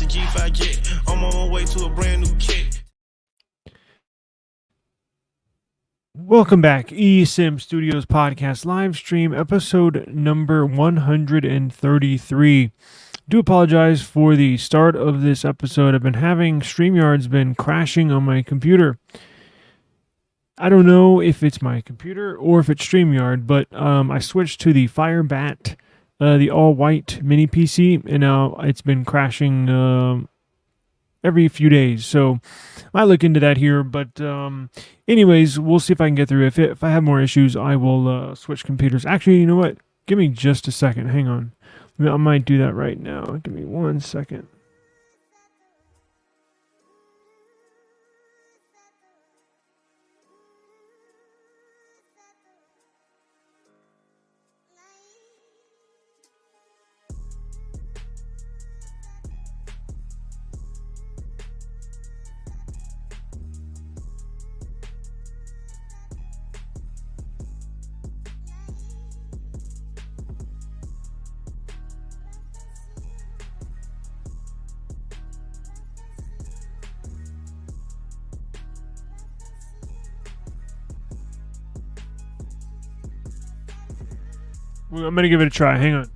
G5 jet. I'm on my way to a brand new kit. Welcome back, eSIM Studios podcast live stream, episode number 133. Do apologize for the start of this episode. I've been having StreamYard's been crashing on my computer. I don't know if it's my computer or if it's StreamYard, but I switched to the Firebat, the all-white mini PC, and now it's been crashing every few days. So I might look into that here, but anyways, we'll see if I can get through. If I have more issues, I will switch computers. Actually, you know what? Give me just a second. Hang on. I might do that right now. Give me 1 second. I'm going to give it a try. Hang on.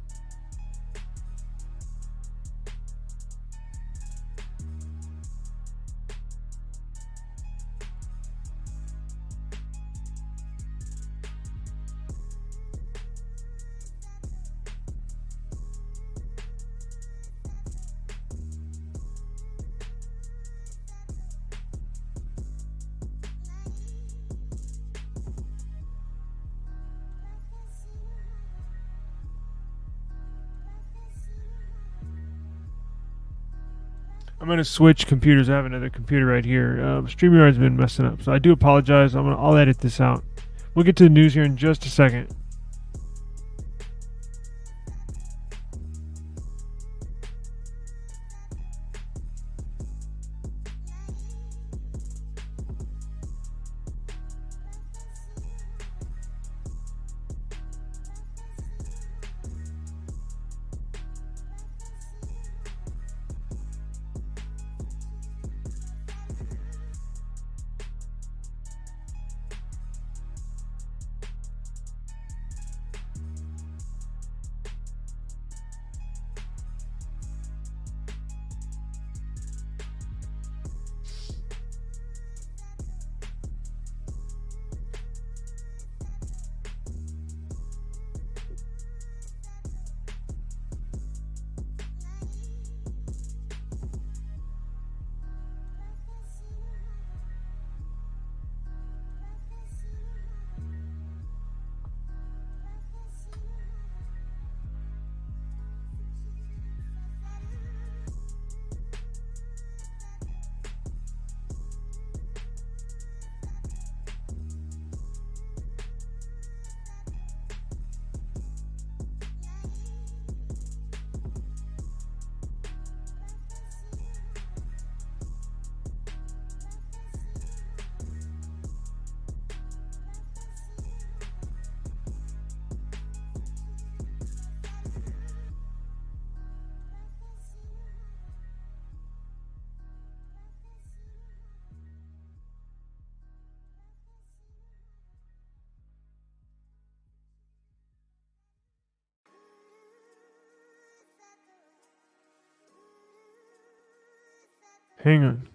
I'm going to switch computers. I have another computer right here. StreamYard's been messing up, so I do apologize. I'll edit this out. We'll get to the news here in just a second. Hang on.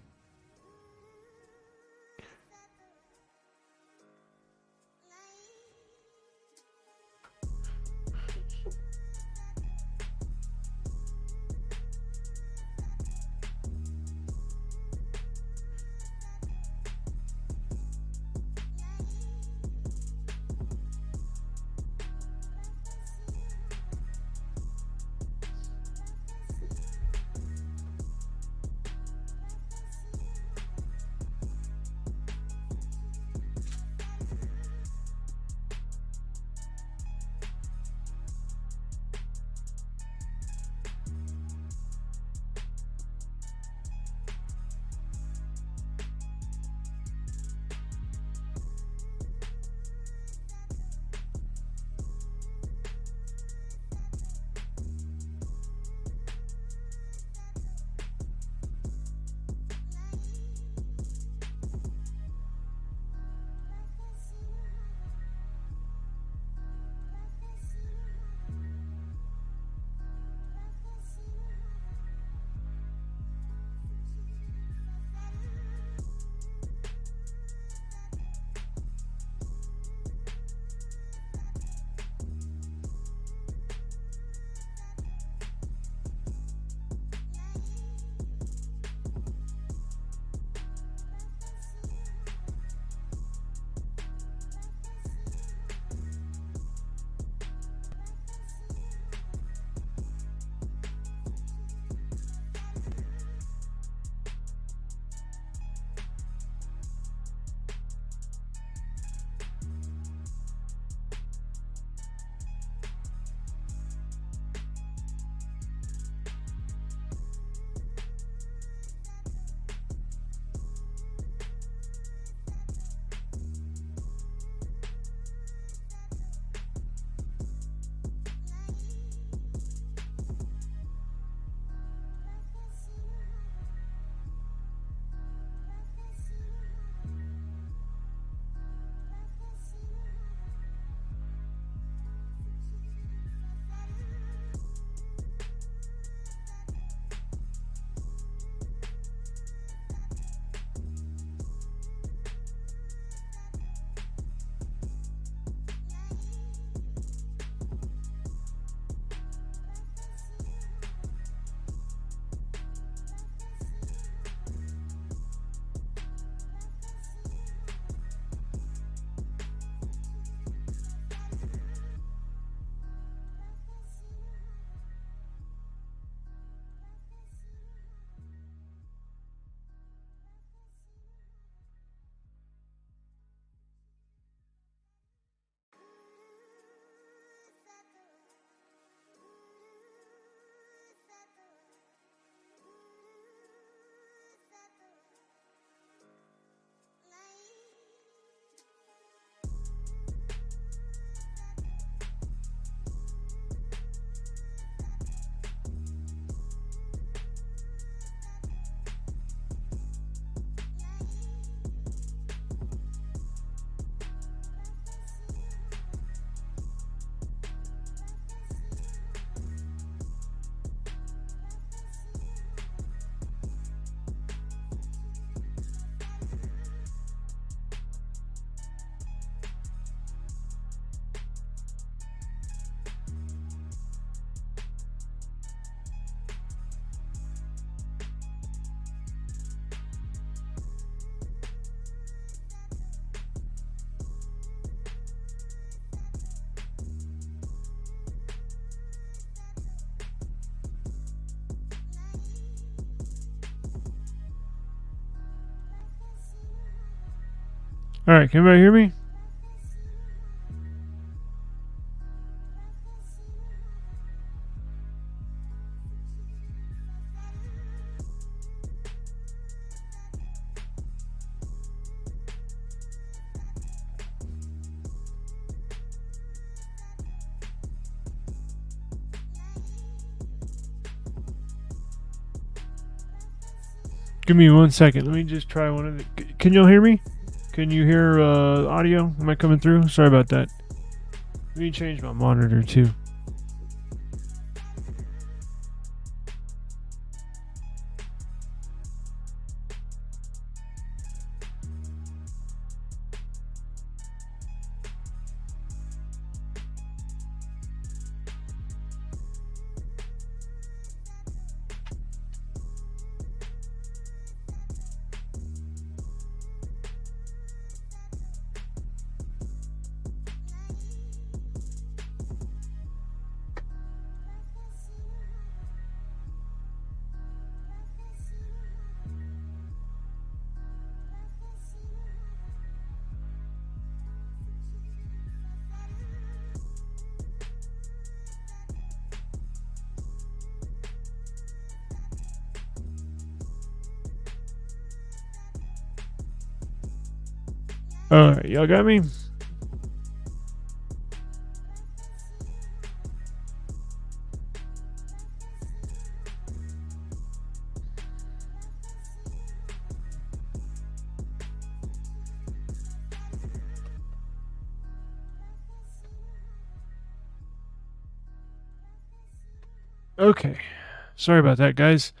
All right, can everybody hear me? Give me 1 second. Let me just try one of the. Can y'all hear me? Can you hear audio? Am I coming through? Sorry about that. Let me change my monitor too. All right, y'all got me? Okay. Sorry about that, guys.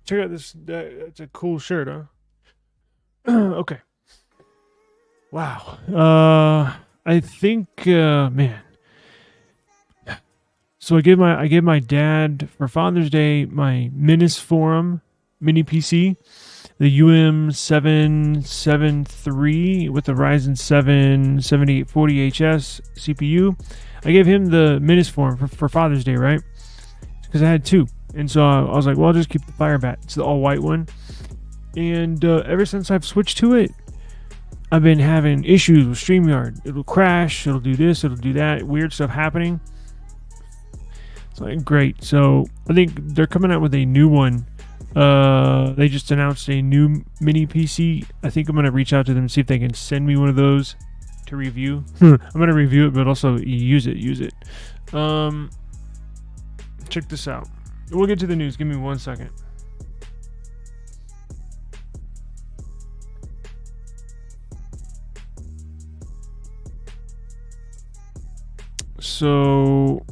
Check out this. It's a cool shirt, huh? Okay. Wow. I think, man. So I gave my dad for Father's Day my Minis Forum mini PC, the UM773 with the Ryzen 7 7840HS CPU. I gave him the Minis Forum for Father's Day, right? Because I had two. And so I was like, well, I'll just keep the Firebat. It's the all-white one. And ever since I've switched to it, I've been having issues with StreamYard. It'll crash, it'll do this, it'll do that, weird stuff happening. It's like, great. So I think they're coming out with a new one. They just announced a new mini PC. I think I'm going to reach out to them and see if they can send me one of those to review. I'm going to review it, but also use it. Check this out. We'll get to the news. Give me 1 second. So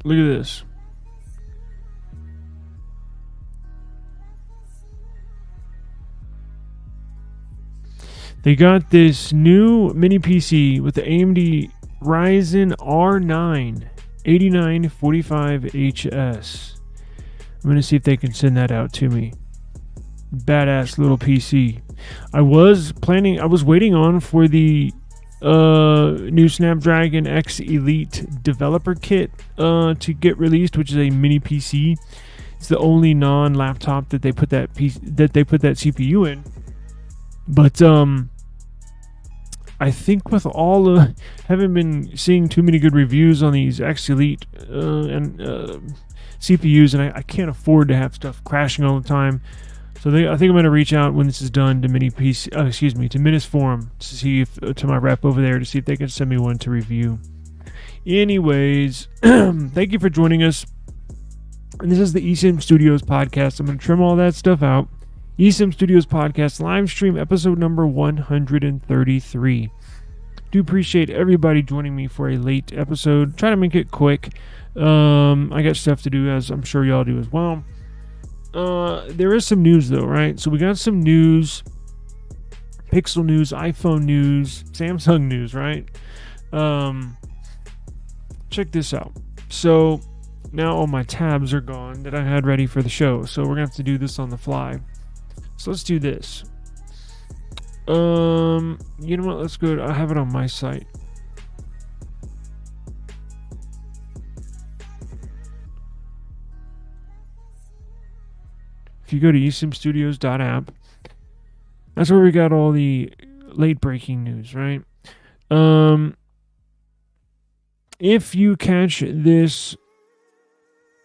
look at this. They got this new mini PC with the AMD Ryzen R9 8945HS. I'm going to see if they can send that out to me. Badass little PC. I was waiting on for the new Snapdragon X Elite developer kit to get released, which is a mini PC. It's the only non-laptop that they put that CPU in. But I think with all haven't been seeing too many good reviews on these X Elite and CPUs, and I can't afford to have stuff crashing all the time. So I think I'm going to reach out when this is done to to Minis Forum to see to my rep over there to see if they can send me one to review. Anyways, thank you for joining us. And this is the eSIM Studios podcast. I'm going to trim all that stuff out. eSIM Studios podcast live stream episode number 133. Do appreciate everybody joining me for a late episode. Try to make it quick. I got stuff to do, as I'm sure y'all do as well. There is some news though, right? So we got some news, Pixel news, iPhone news, Samsung news, right? Check this out. So now all my tabs are gone that I had ready for the show. So we're gonna have to do this on the fly. So let's do this. You know what? Let's go. I have it on my site. if you go to eSIMstudios.app, that's where we got all the late breaking news, right? If you catch this,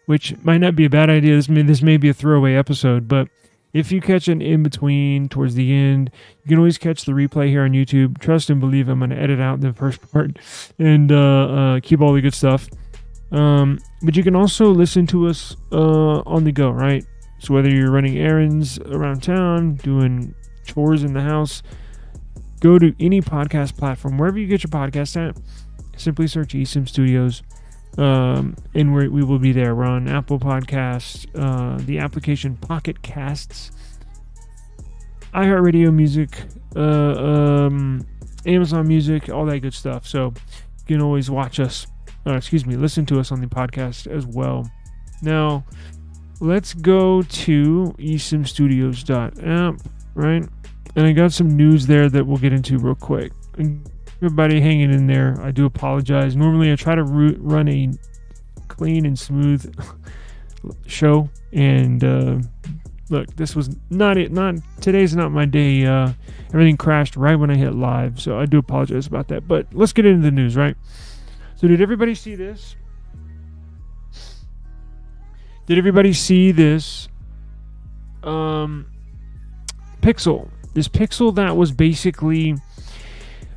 which might not be a bad idea, this may be a throwaway episode, but if you catch an in between towards the end, you can always catch the replay here on YouTube. Trust and believe I'm going to edit out the first part and keep all the good stuff. But you can also listen to us on the go, right? So whether you're running errands around town, doing chores in the house, go to any podcast platform, wherever you get your podcast at. Simply search eSIM Studios, and we will be there. We're on Apple Podcasts, the application Pocket Casts, iHeartRadio Music, Amazon Music, all that good stuff. So you can always listen to us on the podcast as well. Now, let's go to eSIMstudios.app, right? And I got some news there that we'll get into real quick. Everybody hanging in there. I do apologize. Normally I try to run a clean and smooth show, and look, this was not it. Today's not my day. Everything crashed right when I hit live, so I do apologize about that. But let's get into the news, right? So did everybody see this? Did everybody see this Pixel? This Pixel that was basically...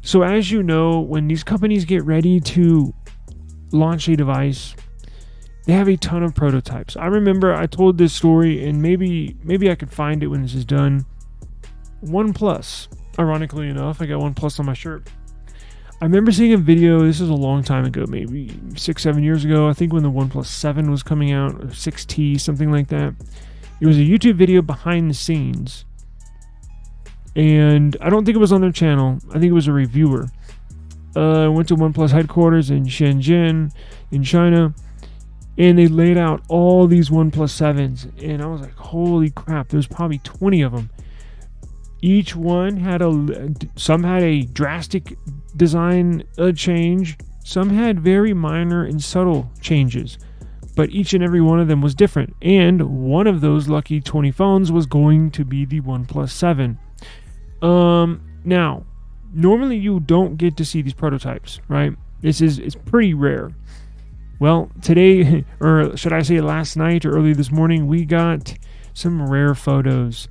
So as you know, when these companies get ready to launch a device, they have a ton of prototypes. I remember I told this story, and maybe I could find it when this is done. OnePlus, ironically enough, I got OnePlus on my shirt. I remember seeing a video, this is a long time ago, maybe 6-7 years ago, I think when the OnePlus 7 was coming out, or 6T, something like that. It was a YouTube video behind the scenes. And I don't think it was on their channel. I think it was a reviewer. Went to OnePlus headquarters in Shenzhen, in China, and they laid out all these OnePlus 7s. And I was like, holy crap, there's probably 20 of them. Each one had some had a drastic design change. Some had very minor and subtle changes. But each and every one of them was different. And one of those lucky 20 phones was going to be the OnePlus 7. Now, normally you don't get to see these prototypes, right? It's pretty rare. Well, today, or should I say last night or early this morning, we got some rare photos.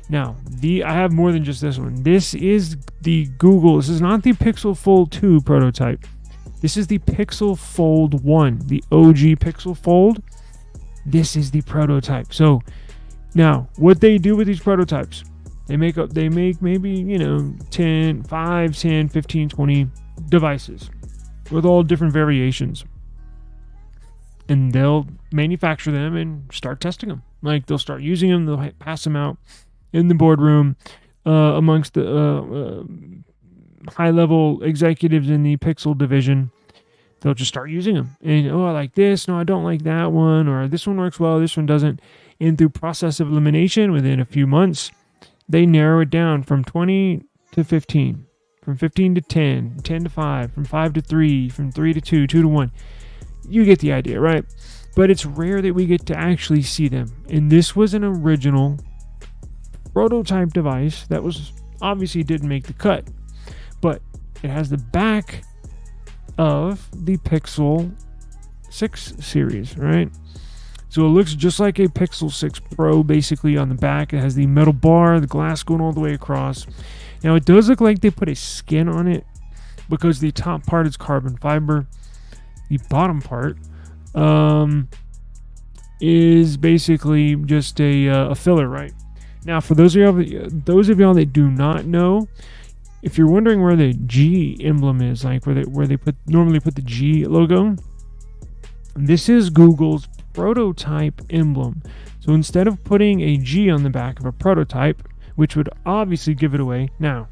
Now, I have more than just this one. This is the Google. This is not the Pixel Fold 2 prototype. This is the Pixel Fold 1, the OG Pixel Fold. This is the prototype. So, now, what they do with these prototypes, they make maybe, 5, 10, 15, 20 devices with all different variations. And they'll manufacture them and start testing them. Like, they'll start using them, they'll pass them out in the boardroom amongst the high-level executives in the Pixel division. They'll just start using them. And, I like this, no, I don't like that one, or this one works well, this one doesn't. And through process of elimination, within a few months, they narrow it down from 20 to 15, from 15 to 10, 10 to 5, from 5 to 3, from 3 to 2, 2 to 1. You get the idea, right? But it's rare that we get to actually see them. And this was an original prototype device that was obviously didn't make the cut. But it has the back of the Pixel 6 series, right? So it looks just like a Pixel 6 Pro basically on the back. It has the metal bar, the glass going all the way across. Now it does look like they put a skin on it because the top part is carbon fiber. The bottom part is basically just a filler, right? Now, for those of y'all that do not know, if you're wondering where the G emblem is, like where they normally put the G logo, this is Google's prototype emblem. So instead of putting a G on the back of a prototype, which would obviously give it away. Now,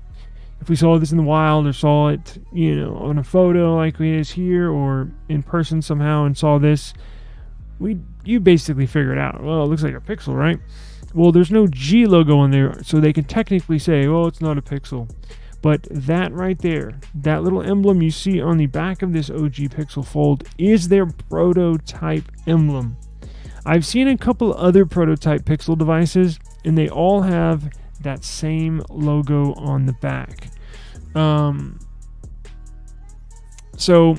if we saw this in the wild or saw it, on a photo like it is here or in person somehow and saw this, you basically figure it out. Well, it looks like a Pixel, right? Well, there's no G logo on there, so they can technically say, oh, it's not a Pixel. But that right there, that little emblem you see on the back of this OG Pixel Fold is their prototype emblem. I've seen a couple other prototype Pixel devices, and they all have that same logo on the back. So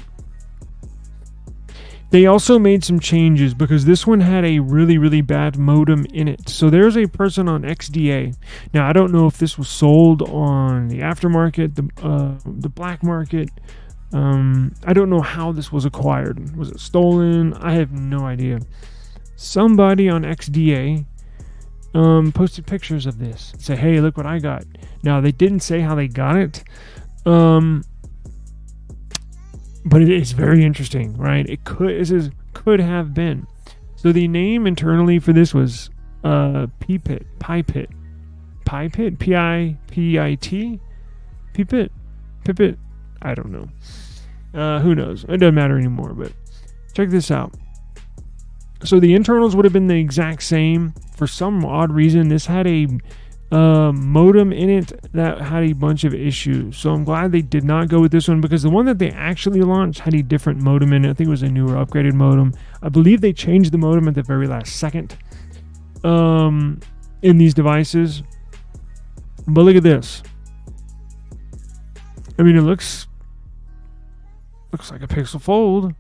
they also made some changes because this one had a really, really bad modem in it. So there's a person on XDA. Now, I don't know if this was sold on the aftermarket, the black market. I don't know how this was acquired. Was it stolen? I have no idea. Somebody on XDA posted pictures of this. Say, hey, look what I got. Now, they didn't say how they got it. But it is very interesting, right? Could have been. So the name internally for this was Pipit, Pipit, P-I-P-I-T, Pipit. I don't know. Who knows? It doesn't matter anymore. But check this out. So the internals would have been the exact same. For some odd reason, this had a modem in it that had a bunch of issues. So I'm glad they did not go with this one, because the one that they actually launched had a different modem in it. I think it was a newer upgraded modem. I believe they changed the modem at the very last second in these devices. But look at this. I mean, it looks like a Pixel Fold.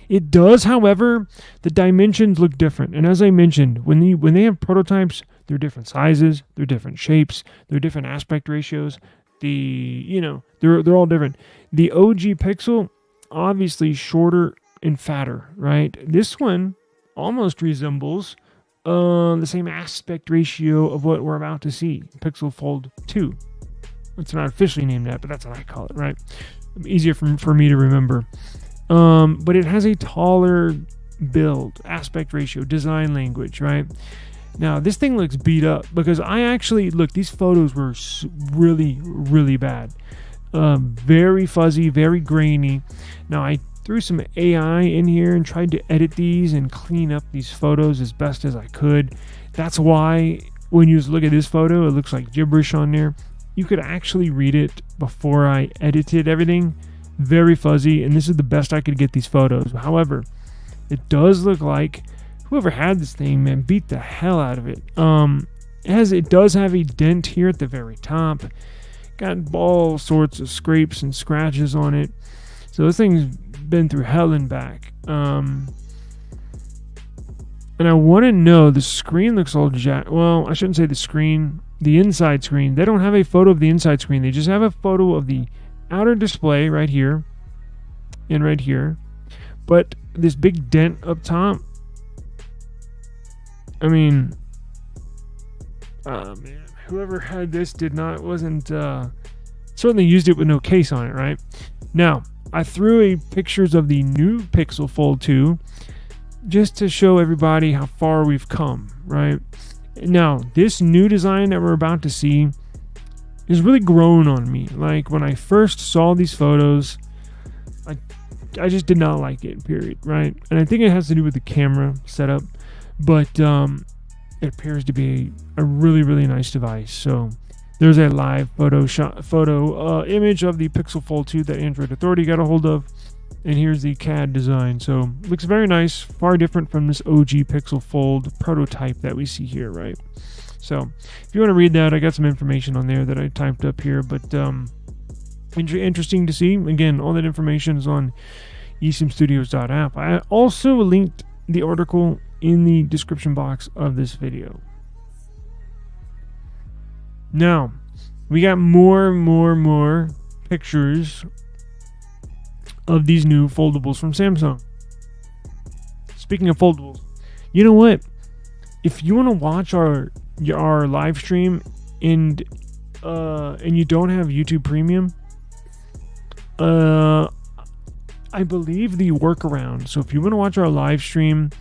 It does, however, the dimensions look different. And as I mentioned, when they have prototypes, they're different sizes, they're different shapes, they're different aspect ratios. They're all different. The OG Pixel, obviously shorter and fatter, right? This one almost resembles the same aspect ratio of what we're about to see, Pixel Fold 2. It's not officially named that, but that's what I call it, right? Easier for me to remember. But it has a taller build, aspect ratio, design language, right? Now, this thing looks beat up because these photos were really, really bad. Very fuzzy, very grainy. Now, I threw some AI in here and tried to edit these and clean up these photos as best as I could. That's why when you look at this photo, it looks like gibberish on there. You could actually read it before I edited everything. Very fuzzy, and this is the best I could get these photos. However, it does look like whoever had this thing, man, beat the hell out of it. It does have a dent here at the very top. Got all sorts of scrapes and scratches on it. So this thing's been through hell and back. And I want to know, the screen looks all well, I shouldn't say the screen. The inside screen. They don't have a photo of the inside screen. They just have a photo of the outer display right here and right here. But this big dent up top, I mean, man, whoever had this wasn't certainly used it with no case on it, right? Now, I threw pictures of the new Pixel Fold 2 just to show everybody how far we've come, right? Now, this new design that we're about to see is really grown on me. Like, when I first saw these photos, I just did not like it, period, right? And I think it has to do with the camera setup, but it appears to be a really, really nice device. So there's a live photo image of the Pixel Fold 2 that Android Authority got a hold of, and here's the CAD design. So looks very nice, far different from this OG Pixel Fold prototype that we see here, right? So if you want to read that, I got some information on there that I typed up here, but interesting to see. Again, all that information is on eSIMstudios.app. I also linked the article in the description box of this video. Now, we got more pictures of these new foldables from Samsung. Speaking of foldables, you know what? If you want to watch our live stream and you don't have YouTube Premium, I believe the workaround. So if you want to watch our live stream,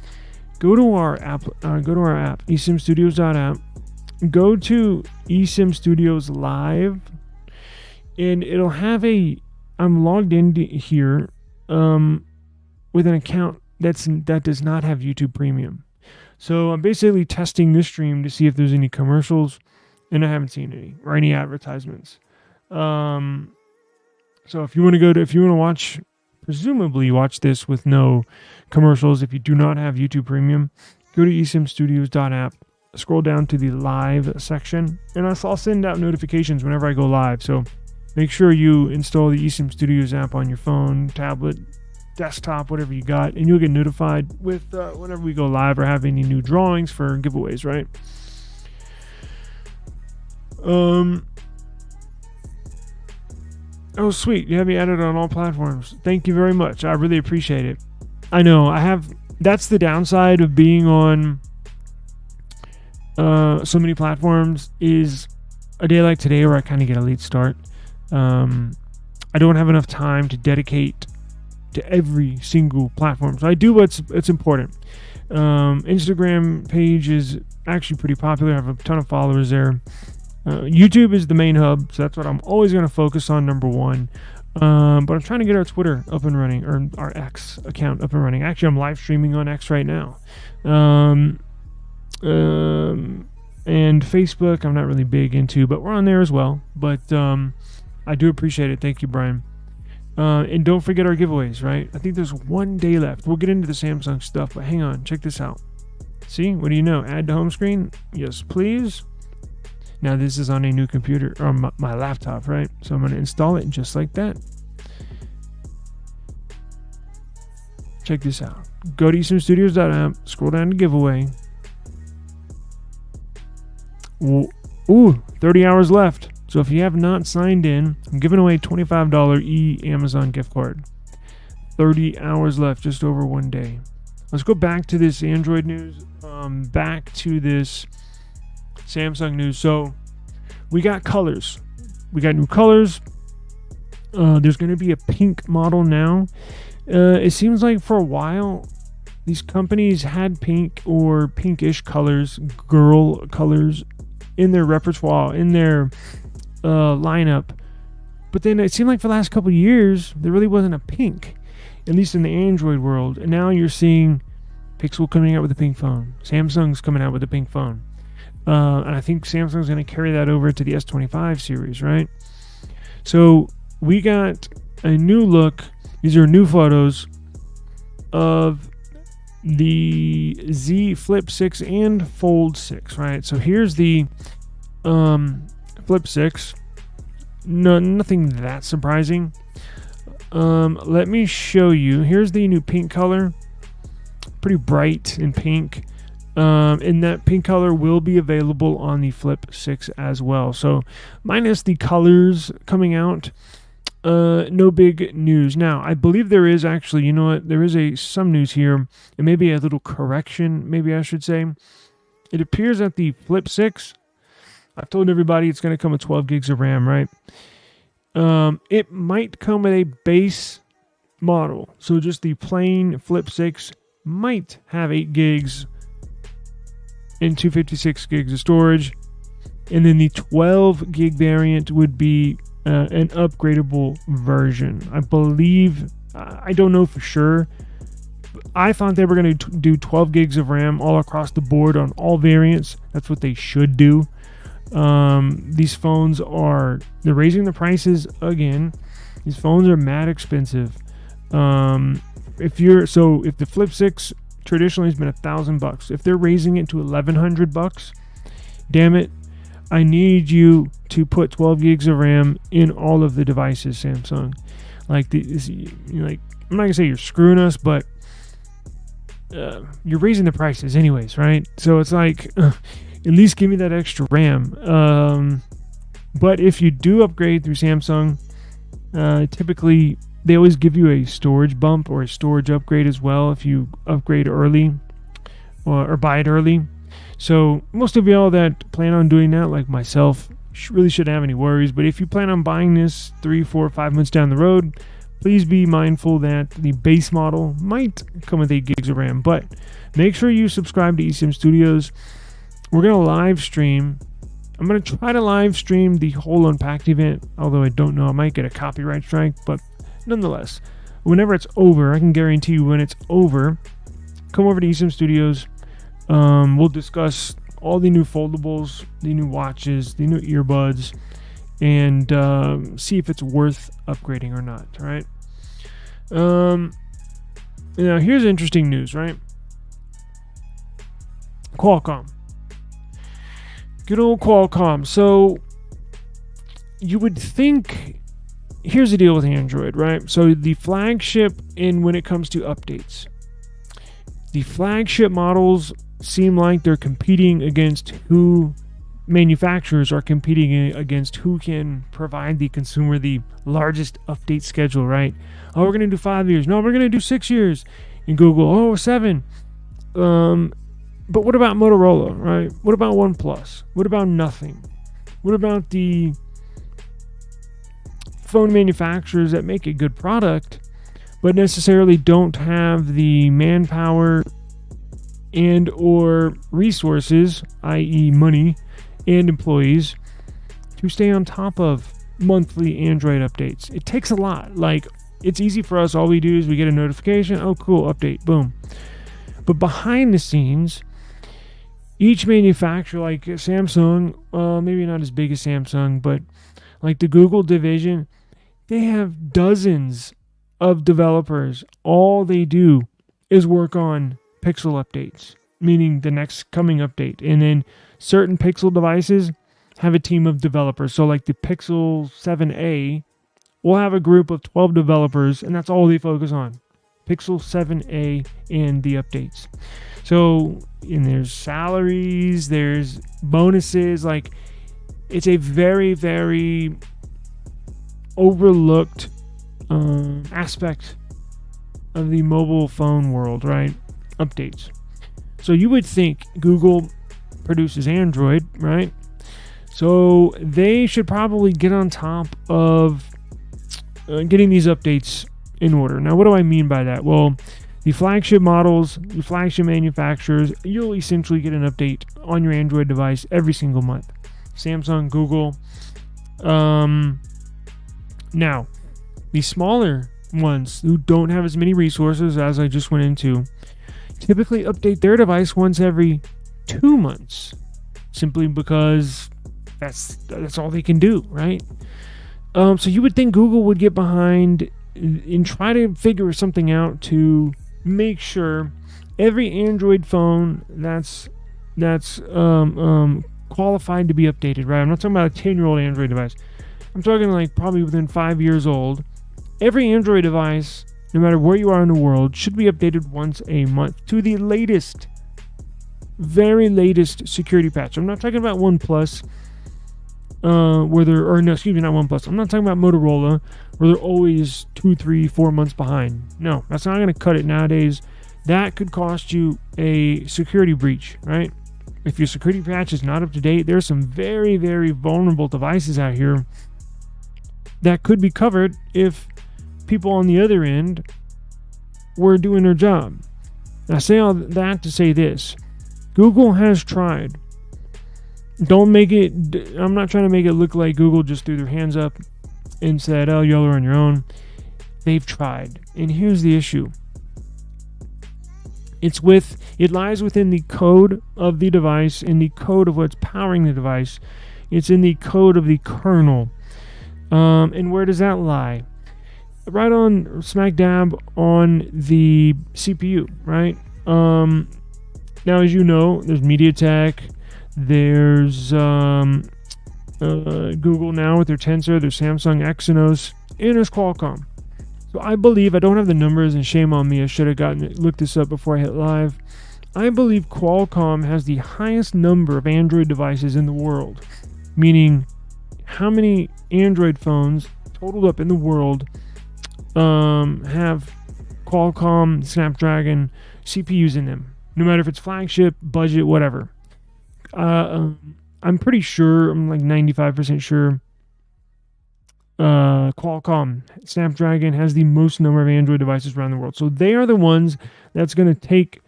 go to our app, eSIMstudios.app, go to eSIM Studios Live, and it'll have I'm logged in here with an account that does not have YouTube Premium. So I'm basically testing this stream to see if there's any commercials, and I haven't seen any or any advertisements. So if you want to watch presumably watch this with no commercials. If you do not have YouTube Premium, go to eSIMstudios.app, scroll down to the live section, and I'll send out notifications whenever I go live. So make sure you install the eSIM Studios app on your phone, tablet, desktop, whatever you got, and you'll get notified with whenever we go live or have any new drawings for giveaways, right? Oh, sweet. You have me added on all platforms. Thank you very much. I really appreciate it. I know that's the downside of being on so many platforms, is a day like today where I kind of get a late start. I don't have enough time to dedicate to every single platform. So I do what's important. Instagram page is actually pretty popular. I have a ton of followers there. YouTube is the main hub, so that's what I'm always going to focus on, number one. But I'm trying to get our Twitter up and running, or our X account up and running. Actually, I'm live streaming on X right now. And Facebook, I'm not really big into, but we're on there as well. But I do appreciate it. Thank you, Brian. And don't forget our giveaways, right? I think there's one day left. We'll get into the Samsung stuff, but hang on. Check this out. See? What do you know? Add to home screen? Yes, please. Now, this is on a new computer, or my laptop, right? So I'm going to install it just like that. Check this out. Go to eSIMstudios.app, scroll down to giveaway. Ooh, 30 hours left. So if you have not signed in, I'm giving away a $25 Amazon gift card. 30 hours left, just over one day. Let's go back to this Android news. Back to this Samsung news. So we got colors. We got new colors. There's going to be a pink model now. It seems like for a while, these companies had pink or pinkish colors, girl colors, in their repertoire, in their lineup. But then it seemed like for the last couple of years, there really wasn't a pink, at least in the Android world. And now you're seeing Pixel coming out with a pink phone. Samsung's coming out with a pink phone. And I think Samsung's going to carry that over to the S25 series, right? So we got a new look. These are new photos of the Z Flip 6 and Fold 6, right? So here's the Flip 6. No, nothing that surprising. Let me show you. Here's the new pink color. Pretty bright in pink. And that pink color will be available on the Flip 6 as well. So minus the colors coming out, no big news. Now, I believe there is actually, you know what, there is some news here. It may be a little correction, maybe I should say. It appears that the Flip 6, I've told everybody it's going to come with 12 gigs of RAM, right? It might come with a base model. So just the plain Flip 6 might have 8 gigs and 256 gigs of storage. And then the 12 gig variant would be an upgradable version. I believe, I don't know for sure. I thought they were going to do 12 gigs of RAM all across the board on all variants. That's what they should do. These phones they're raising the prices again. These phones are mad expensive. If the Flip 6 traditionally has been $1,000, if they're raising it to $1,100, damn it, I need you to put 12 gigs of RAM in all of the devices, Samsung. I'm not gonna say you're screwing us, but you're raising the prices anyways, right? So it's like, at least give me that extra RAM. But if you do upgrade through Samsung, typically they always give you a storage bump or a storage upgrade as well if you upgrade early or buy it early. So most of y'all that plan on doing that, like myself, really shouldn't have any worries. But if you plan on buying this 3, 4, 5 months down the road, please be mindful that the base model might come with 8 gigs of RAM. But make sure you subscribe to eSIM Studios. We're going to live stream. I'm going to try to live stream the whole Unpacked event, although I don't know. I might get a copyright strike, but nonetheless, whenever it's over, I can guarantee you when it's over, come over to eSIM Studios. We'll discuss all the new foldables, the new watches, the new earbuds, and see if it's worth upgrading or not. All right. Now here's interesting news, right? Qualcomm. Good old Qualcomm. So you would think, here's the deal with Android, right? So the flagship, in when it comes to updates, the flagship models seem like they're competing against who manufacturers are competing against who can provide the consumer the largest update schedule, right? Oh, we're going to do 5 years. No, we're going to do 6 years. And Google, oh, 7. But what about Motorola, right? What about OnePlus? What about nothing? What about the phone manufacturers that make a good product but necessarily don't have the manpower and or resources, i.e. money and employees, to stay on top of monthly Android updates? It takes a lot. Like, it's easy for us. All we do is we get a notification. Oh, cool, update, boom. But behind the scenes, each manufacturer, like Samsung, maybe not as big as Samsung, but like the Google division, they have dozens of developers. All they do is work on Pixel updates, meaning the next coming update. And then certain Pixel devices have a team of developers. So like the Pixel 7a will have a group of 12 developers, and that's all they focus on. Pixel 7a and the updates. So, and there's salaries, there's bonuses. Like, it's a very, very overlooked aspect of the mobile phone world, right? Updates. So you would think Google produces Android, right? So they should probably get on top of getting these updates in order. Now, what do I mean by that? Well, the flagship models, the flagship manufacturers, you'll essentially get an update on your Android device every single month. Samsung, Google. Now, the smaller ones who don't have as many resources as I just went into typically update their device once every 2 months, simply because that's all they can do, right? So you would think Google would get behind and try to figure something out to make sure every Android phone that's qualified to be updated, right? I'm not talking about a 10-year-old Android device. I'm talking like probably within 5 years old. Every Android device, no matter where you are in the world, should be updated once a month to the latest, very latest security patch. I'm not talking about OnePlus, not OnePlus. I'm not talking about Motorola, where they're always 2, 3, 4 months behind. No, that's not going to cut it nowadays. That could cost you a security breach, right? If your security patch is not up to date, there's some very, very vulnerable devices out here that could be covered if people on the other end were doing their job. I say all that to say this. Google has tried. I'm not trying to make it look like Google just threw their hands up and said, oh, y'all are on your own. They've tried. And here's the issue. It lies within the code of the device, in the code of what's powering the device. It's in the code of the kernel. And where does that lie? Right on smack dab on the CPU, right? Now, as you know, there's MediaTek, there's Google now with their Tensor, there's Samsung Exynos, and there's Qualcomm. So I believe, I don't have the numbers, and shame on me, I should have looked this up before I hit live. I believe Qualcomm has the highest number of Android devices in the world, meaning how many Android phones totaled up in the world have Qualcomm Snapdragon CPUs in them, no matter if it's flagship, budget, whatever. I'm pretty sure, I'm like 95% sure, Qualcomm Snapdragon has the most number of Android devices around the world. So they are the ones that's going to take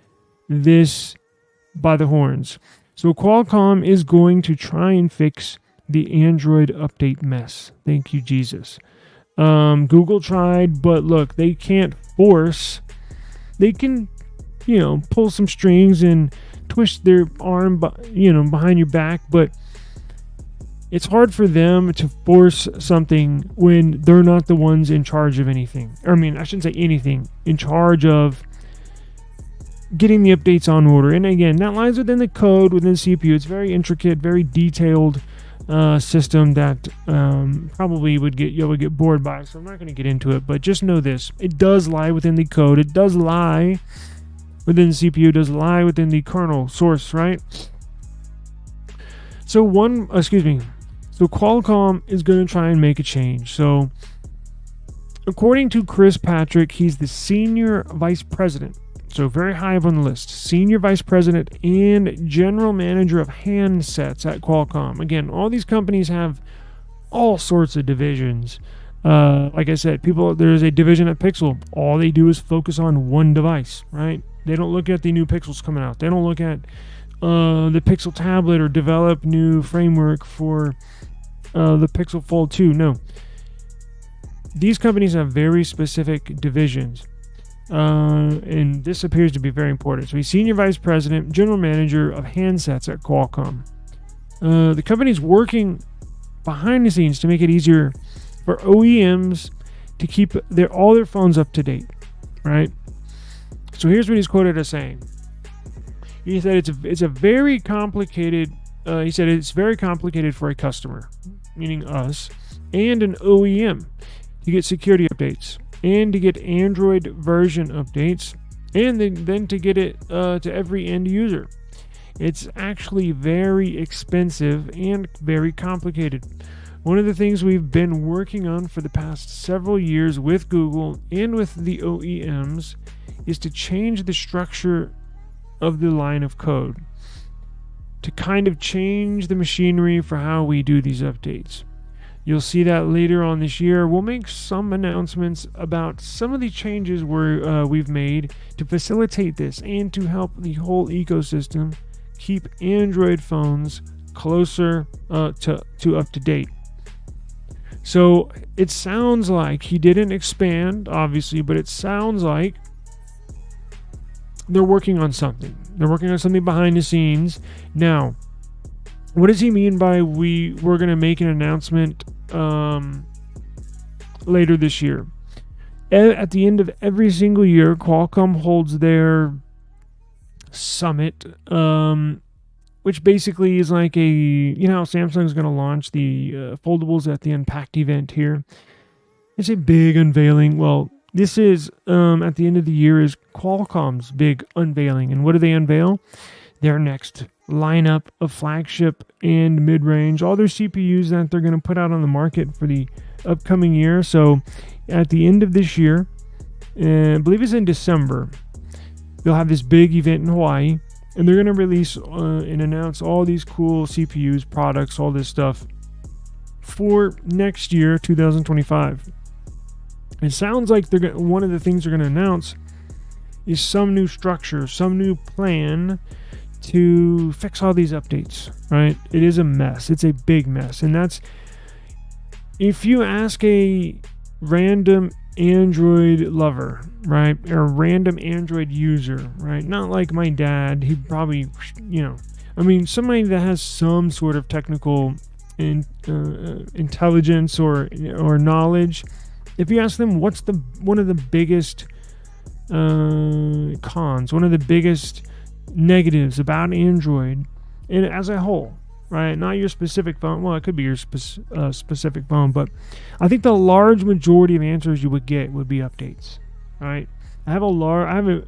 this by the horns. So Qualcomm is going to try and fix the Android update mess. Thank you, Jesus. Google tried, but look, they can't force. They can, pull some strings and twist their arm, behind your back, but it's hard for them to force something when they're not the ones in charge of anything. I mean, I shouldn't say anything, in charge of getting the updates on order. And again, that lies within the code, within the CPU. It's very intricate, very detailed system that probably you would get bored by. So I'm not going to get into it, but just know this: it does lie within the code. It does lie within the CPU. It does lie within the kernel source, right? So Qualcomm is going to try and make a change. So according to Chris Patrick, he's the senior vice president. So very high up on the list. Senior vice president and general manager of handsets at Qualcomm. Again, all these companies have all sorts of divisions. Like I said, there's a division at Pixel. All they do is focus on one device, right? They don't look at the new Pixels coming out. They don't look at the Pixel tablet or develop new framework for the Pixel Fold 2. No. These companies have very specific divisions. And this appears to be very important. So he's senior vice president, general manager of handsets at Qualcomm. The company's working behind the scenes to make it easier for OEMs to keep all their phones up to date, right? So here's what he's quoted as saying. He said it's a very complicated. He said it's very complicated for a customer, meaning us, and an OEM to get security updates, and to get Android version updates, and then to get it to every end user. It's actually very expensive and very complicated. One of the things we've been working on for the past several years with Google and with the OEMs is to change the structure of the line of code, to kind of change the machinery for how we do these updates. You'll see that later on this year. We'll make some announcements about some of the changes we've made to facilitate this and to help the whole ecosystem keep Android phones closer to up to date. So it sounds like he didn't expand, obviously, but it sounds like they're working on something. They're working on something behind the scenes. Now, what does he mean by we're going to make an announcement later this year? At the end of every single year, Qualcomm holds their summit, which basically is like how Samsung's going to launch the foldables at the Unpacked event here. It's a big unveiling. Well, this is at the end of the year is Qualcomm's big unveiling. And what do they unveil? Their next lineup of flagship and mid-range, all their CPUs that they're going to put out on the market for the upcoming year. So at the end of this year, I believe it's in December, they'll have this big event in Hawaii, and they're going to release and announce all these cool CPUs, products, all this stuff for next year, 2025. It sounds like one of the things they're going to announce is some new structure, some new plan to fix all these updates, right? It is a mess. It's a big mess. And that's, if you ask a random Android lover, right, or a random Android user, right, not like my dad, he probably, somebody that has some sort of technical intelligence or knowledge, if you ask them what's one of the biggest cons, one of the biggest negatives about Android, and as a whole, right, not your specific phone, well, it could be your specific phone, but I think the large majority of answers you would get would be updates, right? I have a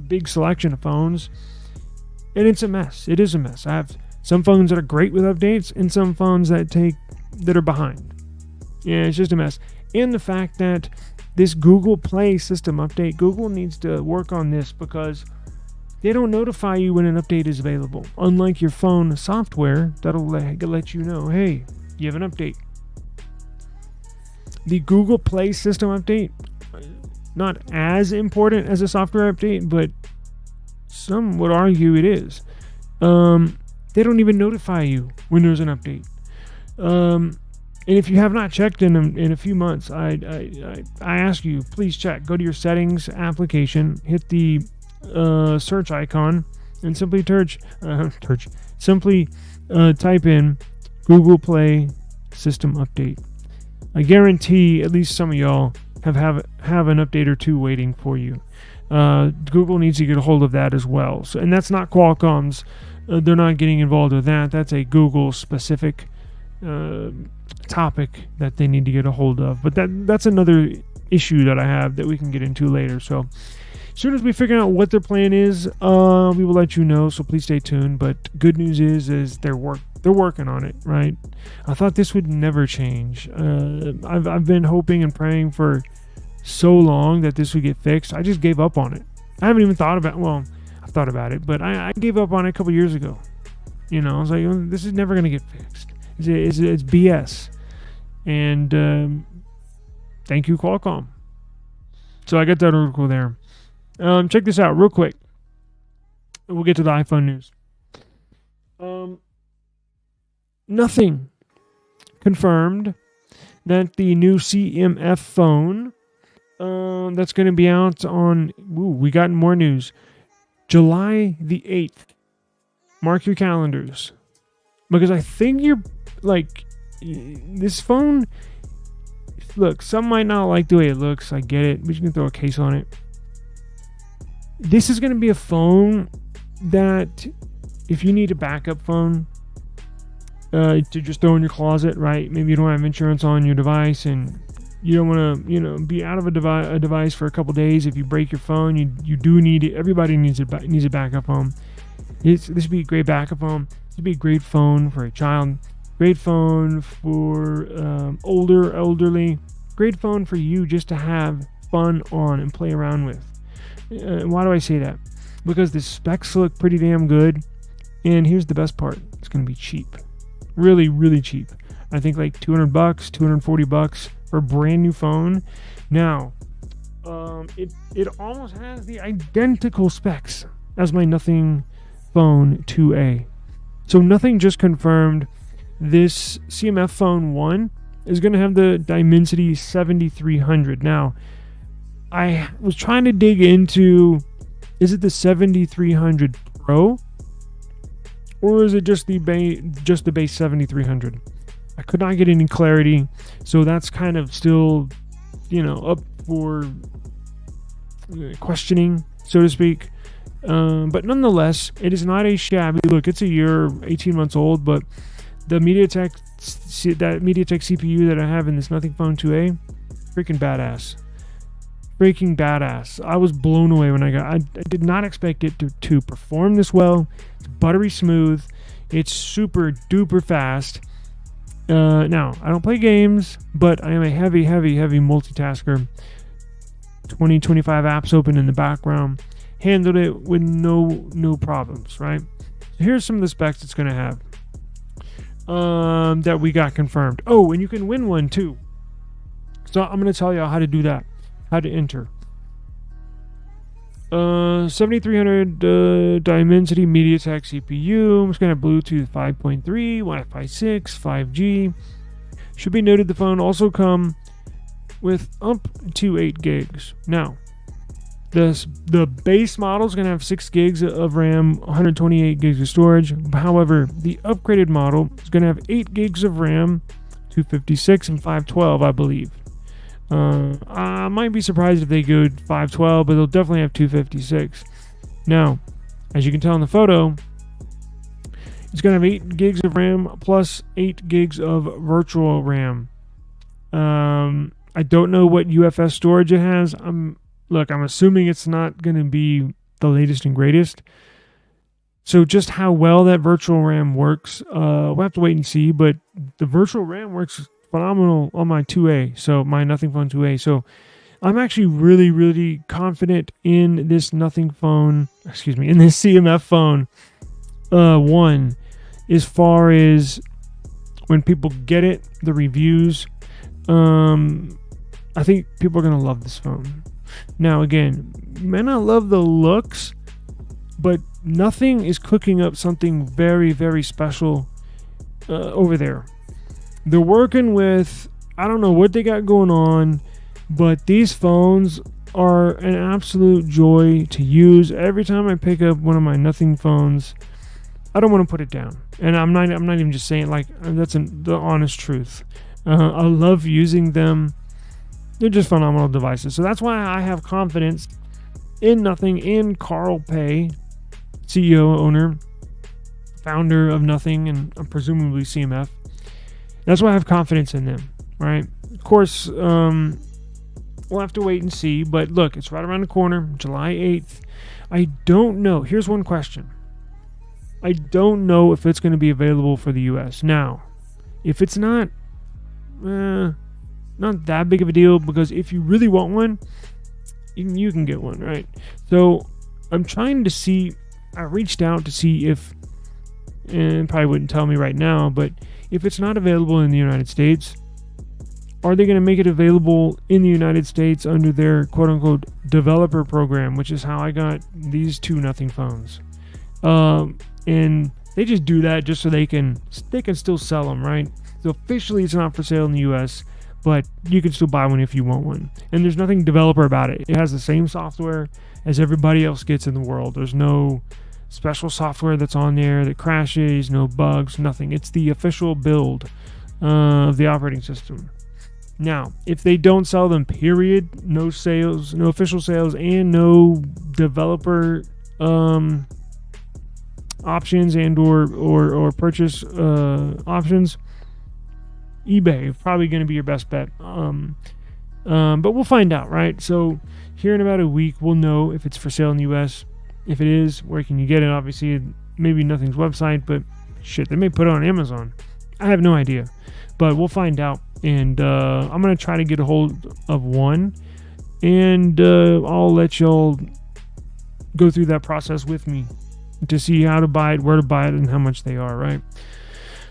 big selection of phones, and it's a mess. It is a mess. I have some phones that are great with updates and some phones that are behind. Yeah, it's just a mess. And the fact that this Google Play system update, Google needs to work on this because they don't notify you when an update is available. Unlike your phone software, that'll let you know, hey, you have an update. The Google Play system update, not as important as a software update, but some would argue it is. They don't even notify you when there's an update. And if you have not checked in a few months, I ask you, please check. Go to your settings application, hit the search icon, and simply type in Google Play system update. I guarantee at least some of y'all have an update or two waiting for you. Google needs to get a hold of that as well. So, and that's not Qualcomm's. They're not getting involved with that. That's a Google specific topic that they need to get a hold of. But that's another issue that I have that we can get into later. So as soon as we figure out what their plan is, we will let you know. So please stay tuned. But good news is they're working on it, right? I thought this would never change. I've been hoping and praying for so long that this would get fixed. I just gave up on it. I haven't even thought about. Well, I've thought about it, but I gave up on it a couple years ago. I was like, this is never gonna get fixed. It's BS. And thank you, Qualcomm. So I got that article there. Check this out real quick. We'll get to the iPhone news. Nothing confirmed that the new CMF phone that's going to be out on... we got more news. July the 8th. Mark your calendars. Because I think you're... this phone... Look, some might not like the way it looks. I get it. But you can throw a case on it. This is going to be a phone that... If you need a backup phone... to just throw in your closet, right? Maybe you don't have insurance on your device and you don't want to, be out of a device for a couple days. If you break your phone, you do need it. Everybody needs a backup phone. This would be a great backup phone. This would be a great phone for a child. Great phone for elderly. Great phone for you just to have fun on and play around with. Why do I say that? Because the specs look pretty damn good. And here's the best part. It's going to be cheap. Really, really cheap. I think like $200, $240 for a brand new phone. Now, it almost has the identical specs as my Nothing Phone 2A. So Nothing just confirmed this CMF Phone 1 is going to have the Dimensity 7300. Now, I was trying to dig into, is it the 7300 Pro? Or is it just the base 7300? I could not get any clarity, so that's kind of still, up for questioning, so to speak. But nonetheless, it is not a shabby look. It's a year, 18 months old, but the MediaTek CPU that I have in this Nothing Phone 2A, freaking badass. Freaking badass. I was blown away when I did not expect it to perform this well. It's buttery smooth. It's super duper fast. Now, I don't play games, but I am a heavy multitasker. 25 apps open in the background. Handled it with no problems, right? So here's some of the specs it's going to have that we got confirmed. Oh, and you can win one too. So I'm going to tell you how to do that. How to enter. 7300 Dimensity MediaTek CPU. It's going to have Bluetooth 5.3, Wi-Fi 6, 5G. Should be noted the phone also come with up to 8 gigs. Now, the base model is going to have 6 gigs of RAM, 128 gigs of storage. However, the upgraded model is going to have 8 gigs of RAM, 256 and 512, I believe. I might be surprised if they go 512, but they'll definitely have 256. Now, as you can tell in the photo, it's going to have 8 gigs of RAM plus 8 gigs of virtual RAM. I don't know what UFS storage it has. I'm assuming it's not going to be the latest and greatest. So just how well that virtual RAM works, we'll have to wait and see. But the virtual RAM works phenomenal on my 2A, so my Nothing Phone 2A. So I'm actually really, really confident in this Nothing Phone, in this CMF Phone 1, as far as when people get it, the reviews. I think people are going to love this phone. Now, again, you may not love the looks, but Nothing is cooking up something very, very special over there. They're working with, I don't know what they got going on, but these phones are an absolute joy to use. Every time I pick up one of my Nothing phones, I don't want to put it down, and I'm not even just saying like that's the honest truth. I love using them. They're just phenomenal devices. So that's why I have confidence in Nothing, in Carl Pei, CEO, owner, founder of Nothing, and presumably CMF. That's why I have confidence in them, right? Of course, we'll have to wait and see. But look, it's right around the corner, July 8th. I don't know. Here's one question. I don't know if it's going to be available for the US. Now, if it's not that big of a deal, because if you really want one, you can get one, right? So I'm trying to see. I reached out to see if, and probably wouldn't tell me right now, but if it's not available in the United States, are they going to make it available in the United States under their quote-unquote developer program, which is how I got these two Nothing phones. And they just do that just so they can still sell them, right? So officially it's not for sale in the US, but you can still buy one if you want one. And there's nothing developer about it. It has the same software as everybody else gets in the world. There's no special software that's on there that crashes, no bugs, nothing. It's the official build of the operating system. Now, if they don't sell them, period, no sales, no official sales, and no developer options and or purchase options, eBay is probably going to be your best bet. But we'll find out, right? So here in about a week, we'll know if it's for sale in the US. If it is, where can you get it? Obviously, maybe Nothing's website, but shit, they may put it on Amazon. I have no idea, but we'll find out. And I'm going to try to get a hold of one, and I'll let y'all go through that process with me to see how to buy it, where to buy it, and how much they are, right?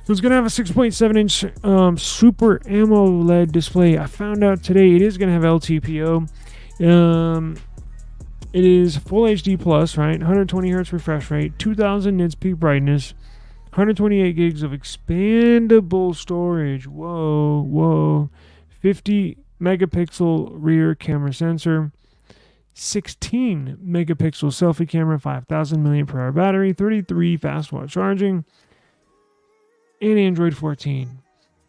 So it's going to have a 6.7-inch Super AMOLED display. I found out today it is going to have LTPO. It is Full HD Plus, right? 120 hertz refresh rate, 2000 nits peak brightness, 128 gigs of expandable storage. Whoa. 50 megapixel rear camera sensor, 16 megapixel selfie camera, 5000 mAh battery, 33 fast watch charging, and Android 14.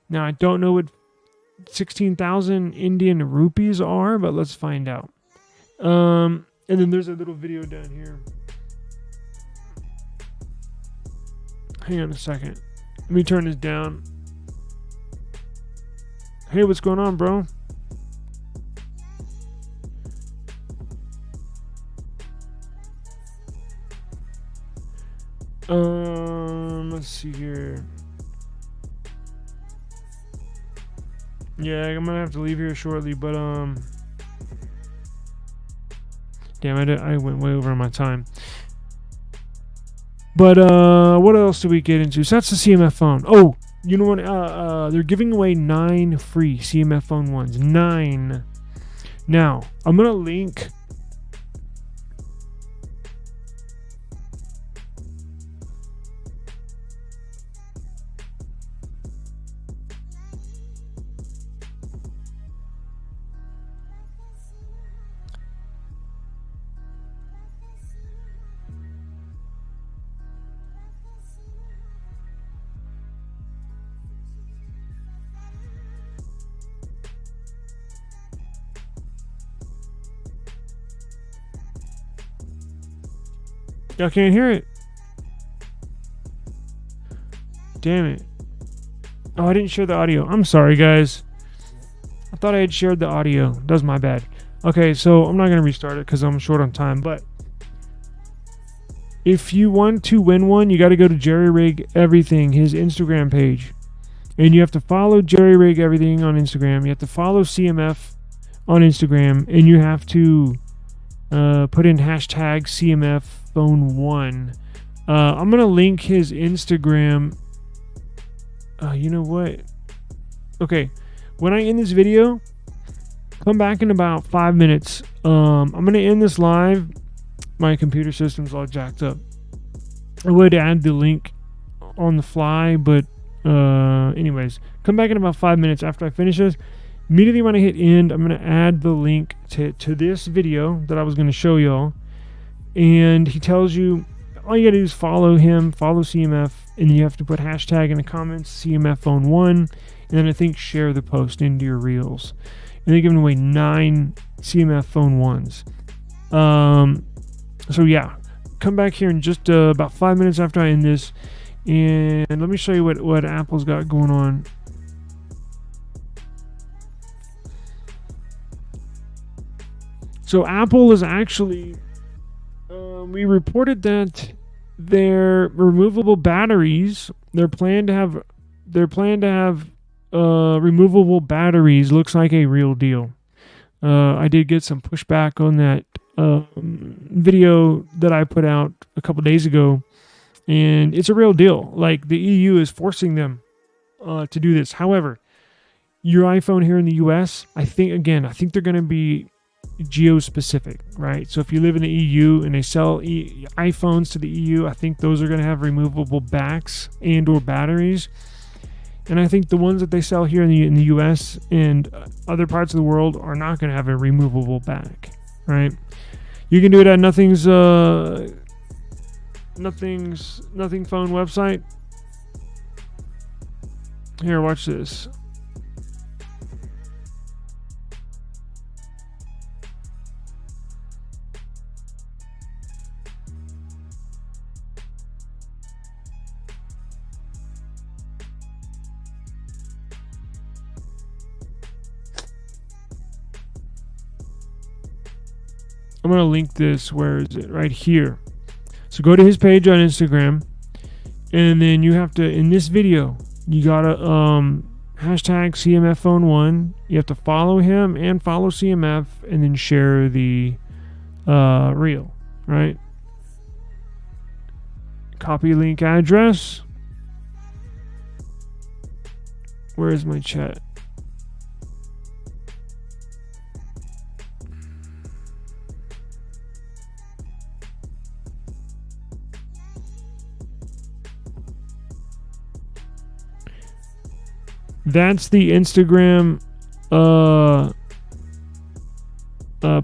Now, I don't know what 16,000 Indian rupees are, but let's find out. And then there's a little video down here. Hang on a second. Let me turn this down. Hey, what's going on, bro? Let's see here. Yeah, I'm gonna have to leave here shortly, but damn, I went way over my time. But what else do we get into? So that's the CMF phone. Oh, you know what? They're giving away 9 free CMF phone ones. 9. Now, I'm gonna link. Y'all can't hear it. Damn it. Oh, I didn't share the audio. I'm sorry, guys. I thought I had shared the audio. That's my bad. Okay, so I'm not going to restart it because I'm short on time. But if you want to win one, you got to go to Jerry Rig Everything, his Instagram page. And you have to follow Jerry Rig Everything on Instagram. You have to follow CMF on Instagram. And you have to put in hashtag CMF phone 1. I'm gonna link his Instagram. You know what? Okay, when I end this video, come back in about 5 minutes. I'm gonna end this live. My computer system's all jacked up. I would add the link on the fly, but anyways, come back in about 5 minutes after I finish this. Immediately when I hit end, I'm gonna add the link to this video that I was gonna show y'all. And he tells you all you gotta do is follow him, follow CMF, and you have to put hashtag in the comments, CMF phone 1, and then I think share the post into your reels. And they're giving away 9 CMF phone 1s. So yeah, come back here in just about 5 minutes after I end this, and let me show you what Apple's got going on. So Apple is actually, we reported that their removable batteries, their plan to have removable batteries looks like a real deal. I did get some pushback on that video that I put out a couple days ago, and it's a real deal. Like, the EU is forcing them to do this. However, your iPhone here in the US, I think they're going to be geo-specific, right? So if you live in the EU and they sell iPhones to the EU, I think those are going to have removable backs and or batteries. And I think the ones that they sell here in the US and other parts of the world are not going to have a removable back, right? You can do it at Nothing Phone website. Here, watch this. I'm going to link this. Where is it? Right here. So go to his page on Instagram, and then you have to, in this video, you got to hashtag CMF phone 1. You have to follow him and follow CMF, and then share the reel, right? Copy link address. Where is my chat? That's the Instagram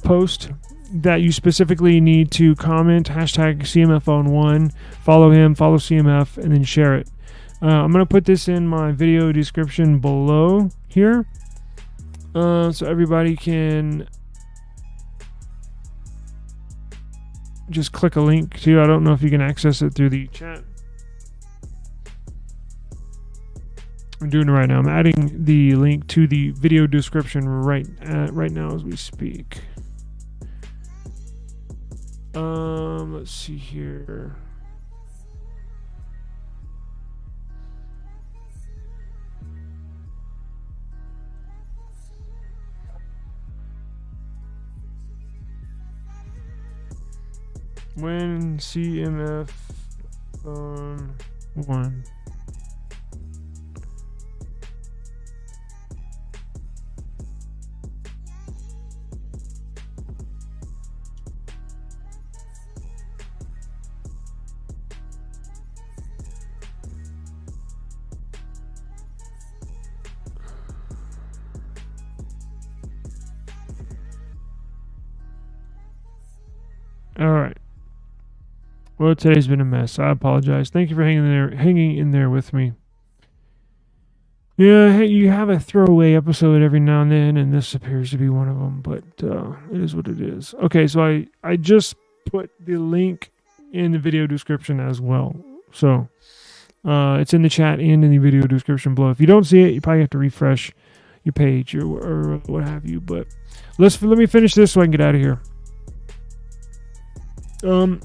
post that you specifically need to comment, hashtag CMF phone 1, follow him, follow CMF, and then share it. I'm going to put this in my video description below here, so everybody can just click a link to. I don't know if you can access it through the chat. I'm doing it right now. I'm adding the link to the video description right now as we speak. Let's see here. When CMF phone 1. All right. Well, today's been a mess. I apologize. Thank you for hanging in there with me. Yeah, hey, you have a throwaway episode every now and then, and this appears to be one of them, but it is what it is. Okay, so I just put the link in the video description as well. So it's in the chat and in the video description below. If you don't see it, you probably have to refresh your page or what have you. But let me finish this so I can get out of here.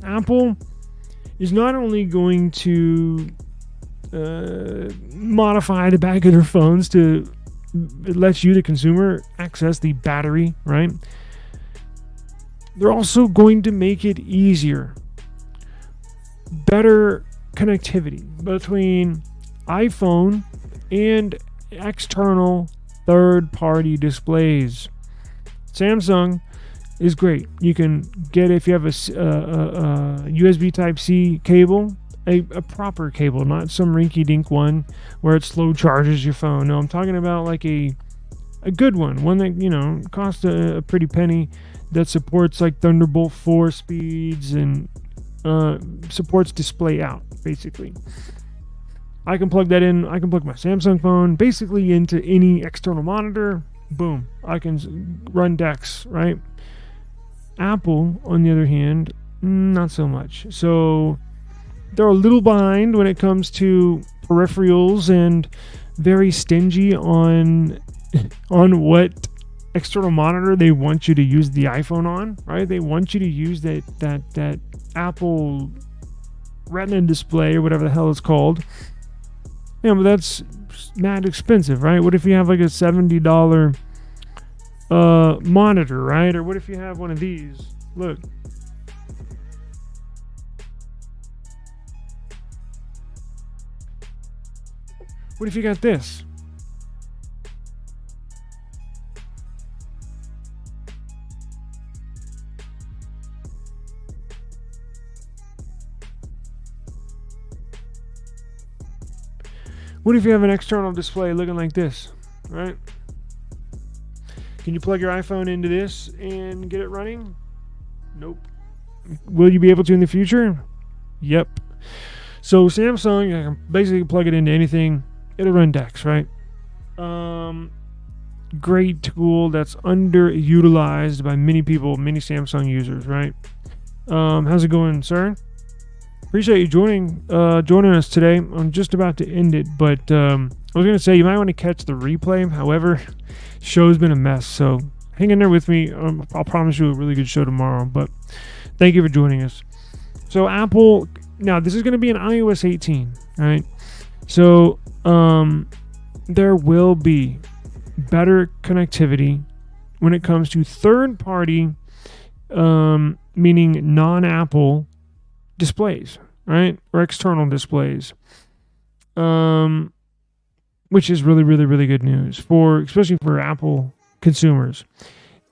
Apple is not only going to modify the back of their phones to let you, the consumer, access the battery, right? They're also going to make it easier. Better connectivity between iPhone and external third-party displays. Samsung is great. You can get, if you have a USB Type-C cable, a proper cable, not some rinky-dink one where it slow charges your phone. No, I'm talking about like a good one that, you know, costs a pretty penny, that supports like Thunderbolt 4 speeds and supports display out, basically. I can plug that in. I can plug my Samsung phone basically into any external monitor. Boom. I can run DeX, right? Apple, on the other hand, not so much. So they're a little behind when it comes to peripherals and very stingy on what external monitor they want you to use the iPhone on, right? They want you to use that Apple Retina display or whatever the hell it's called. Yeah, but that's mad expensive, right? What if you have like a $70 monitor, right? Or what if you have one of these? Look. What if you got this? What if you have an external display looking like this, right? Can you plug your iPhone into this and get it running? Nope. Will you be able to in the future? Yep. So Samsung, I can basically plug it into anything. It'll run DeX, right? Great tool that's underutilized by many people, many Samsung users, right? How's it going, sir? Appreciate you joining us today. I'm just about to end it, but I was going to say you might want to catch the replay. However, show's been a mess, so hang in there with me. I'll promise you a really good show tomorrow, but thank you for joining us. So Apple, now this is going to be an iOS 18, right? So there will be better connectivity when it comes to third-party, meaning non-Apple displays, right? Or external displays. Which is really, really, really good news especially for Apple consumers.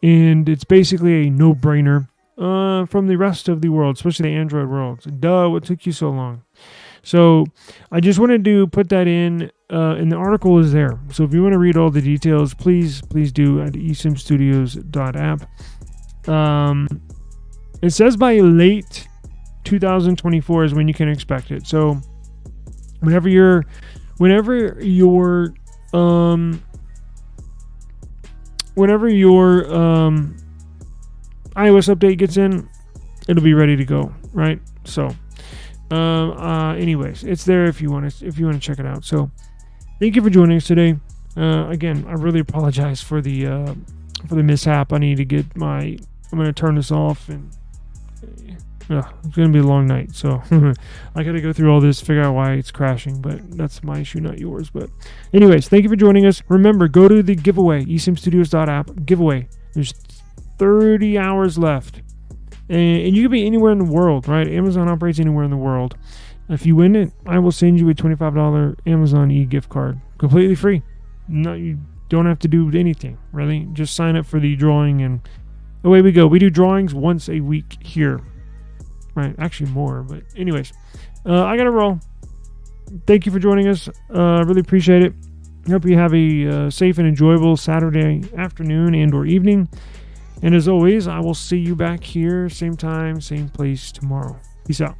And it's basically a no-brainer from the rest of the world, especially the Android world. So, duh, what took you so long? So I just wanted to put that in, and the article is there. So if you want to read all the details, please do at eSIMstudios.app. It says by late 2024 is when you can expect it. So whenever your iOS update gets in, it'll be ready to go, right? So anyways, it's there if you want to check it out. So thank you for joining us today. Again, I really apologize for the mishap. I'm going to turn this off, and it's going to be a long night. So I got to go through all this, figure out why it's crashing, but that's my issue, not yours. But anyways, thank you for joining us. Remember, go to the giveaway, eSIMstudios.app giveaway. There's 30 hours left. And you can be anywhere in the world, right? Amazon operates anywhere in the world. If you win it, I will send you a $25 Amazon e-gift card. Completely free. No, you don't have to do anything, really. Just sign up for the drawing, and away we go. We do drawings once a week here. Right, actually more, but anyways. I got to roll. Thank you for joining us. Really appreciate it. Hope you have a safe and enjoyable Saturday afternoon and or evening. And as always, I will see you back here, same time, same place tomorrow. Peace out.